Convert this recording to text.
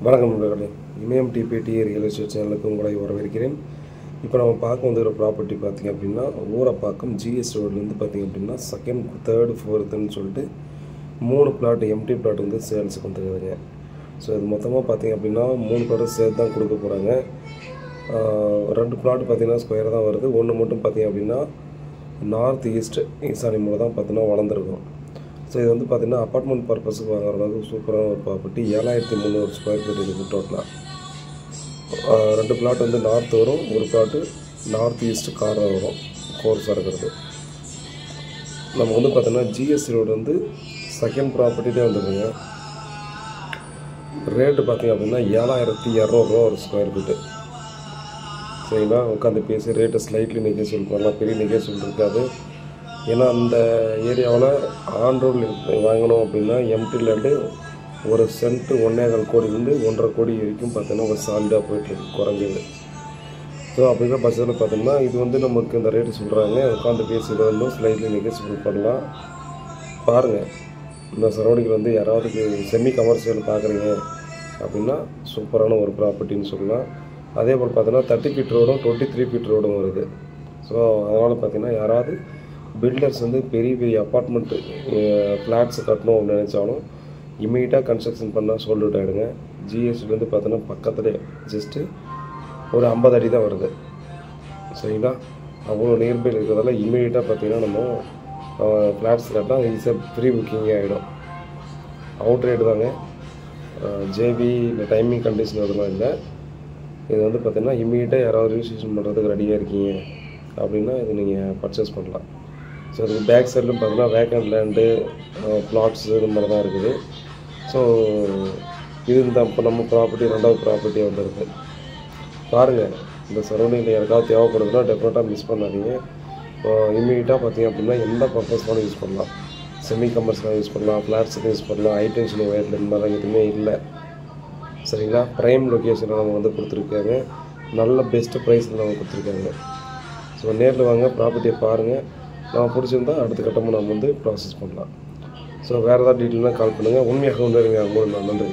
வணக்கம் நண்பர்களே, இமயம் DBT real estate சேனலுக்கு உங்களை வரவேற்கிறேன். இப்போ நம்ம பார்க்க வந்துக்கிற ப்ராப்பர்ட்டி பார்த்திங்க அப்படின்னா ஊரப்பாக்கம் ஜிஎஸ் ரோட்லேருந்து பார்த்திங்க அப்படின்னா செகண்ட், தேர்டு, ஃபோர்த்துன்னு சொல்லிட்டு 3 பிளாட் எம்டி பிளாட் வந்து சேல்ஸுக்கு வந்துருக்குதுங்க. ஸோ இது மொத்தமாக பார்த்திங்க அப்படின்னா 3 பிளாட்டும் சேர்த்து தான் கொடுக்க போகிறாங்க. 2 பிளாட் பார்த்திங்கன்னா ஸ்கொயர் தான் வருது. ஒன்று மட்டும் பார்த்திங்க அப்படின்னா நார்த் ஈஸ்ட் ஈசானி மூலம் தான் பார்த்திங்கன்னா வளர்ந்துருக்கும். ஸோ இது வந்து பார்த்திங்கன்னா அப்பார்ட்மெண்ட் பர்பஸுக்கு வாங்குற அளவுக்கு சூப்பரான ஒரு ப்ராப்பர்ட்டி. 7300 ஸ்கொயர் ஃபீட் இருக்குது டோட்டலாக. 2 பிளாட் வந்து நார்த் வரும், ஒரு பிளாட்டு நார்த் ஈஸ்ட் கார்னர் வரும், கோர்ஸாக இருக்கிறது. நம்ம வந்து பார்த்திங்கன்னா ஜிஎஸ்டி ரோடு வந்து செகண்ட் ப்ராப்பர்ட்டி தான் வந்துருக்குங்க. ரேட்டு பார்த்திங்க அப்படின்னா 7200 ஒரு ஸ்கொயர் ஃபீட்டு. சரிங்களா, உட்காந்து பேசி ரேட்டு ஸ்லைட்லி நெகோசியபிள் பண்ணலாம், பெரிய நெகோசியபிள் இருக்காது. ஏன்னா அந்த ஏரியாவில் ஆன் ரோடு வாங்கணும் அப்படின்னா எம்டி லேண்டு ஒரு சென்ட்டு 1.25 கோடிலேருந்து 1.5 கோடி வரைக்கும் பார்த்தீங்கன்னா ஒரு சாலிடாக போயிட்டுருக்கு குறைஞ்சது. ஸோ அப்படிங்கிற பட்சத்தில் பார்த்தோம்னா இது வந்து நமக்கு இந்த ரேட்டு சொல்கிறாங்க. உட்காந்து பேசிட்டு வந்து ஸ்லைட்லி நெகோசியபிள் பண்ணலாம். பாருங்கள், இந்த சரௌண்டிங்கில் வந்து யாராவது செமி கமர்ஷியல் பார்க்குறீங்க அப்படின்னா சூப்பரான ஒரு ப்ராப்பர்ட்டின்னு சொல்லலாம். அதே போல் பார்த்தீங்கன்னா 30 ஃபீட் ரோடும் 23 ஃபீட் ரோடும் வருது. ஸோ அதனால் பார்த்தீங்கன்னா யாராவது பில்டர்ஸ் வந்து பெரிய பெரிய அப்பார்ட்மெண்ட்டு ஃப்ளாட்ஸ் கட்டணும் அப்படின்னு நினச்சாலும் இமீடியட்டாக கன்ஸ்ட்ரக்ஷன் பண்ணால் சோல்ட் அவுட் ஆகிடுங்க. ஜிஎஸ்டிலேருந்து பார்த்தோன்னா பக்கத்துலேயே ஜஸ்ட்டு ஒரு 50 அடி தான் வருது. சரிங்களா, அவ்வளோ நியர்பை இருக்கிறதால இமீடியட்டாக பார்த்தீங்கன்னா நம்ம ஃப்ளாட்ஸ் கட்டினா ஈஸியாக ப்ரீ புக்கிங்கே ஆகிடும். அவுட் ரேட்டு தாங்க, ஜேபி இல்லை டைமிங் கண்டிஷன் அதெல்லாம் இல்லை. இது வந்து பார்த்திங்கன்னா இமீடியட்டாக யாராவது ரிஜிஸ்ட்ரேஷன் பண்ணுறதுக்கு ரெடியாக இருக்கீங்க அப்படின்னா இது நீங்கள் பர்ச்சேஸ் பண்ணலாம். ஸோ அதுக்கு பேக் சைட்லும் பார்த்தீங்கன்னா வேக்கண்ட் லேண்டு, பிளாட்ஸு இது மாதிரி தான் இருக்குது. ஸோ இது இந்த இப்போ நம்ம ப்ராப்பர்ட்டி 2வது ப்ராப்பர்ட்டி வந்துருக்கு. பாருங்கள், இந்த சரௌண்டிங்கில் யாருக்காவது தேவைப்படுதுன்னா டெஃபினட்டாக மிஸ் பண்ணாதீங்க. இப்போ இமீடியட்டாக பார்த்தீங்க அப்படின்னா எந்த பர்பஸ்னாலும் யூஸ் பண்ணலாம். செமி கமர்ஷியலாக யூஸ் பண்ணலாம், ஃப்ளாட்ஸுக்கு யூஸ் பண்ணலாம், ஹைடென்ஷன் ஒயரில் இந்த மாதிரிலாம் எதுவுமே இல்லை. சரிங்களா, ப்ரைம் லொக்கேஷனில் நம்ம வந்து கொடுத்துருக்காங்க, நல்ல பெஸ்ட்டு ப்ரைஸில் நம்ம கொடுத்துருக்காங்க. ஸோ நேரில் வாங்க, ப்ராப்பர்ட்டியை பாருங்கள். நம்ம பிடிச்சிருந்தா அடுத்த கட்டமாக நம்ம வந்து ப்ராசஸ் பண்ணலாம். ஸோ வேறு ஏதாவது டீட்டெயில்னால் கால் பண்ணுங்கள். உண்மையாக வந்து நன்றி.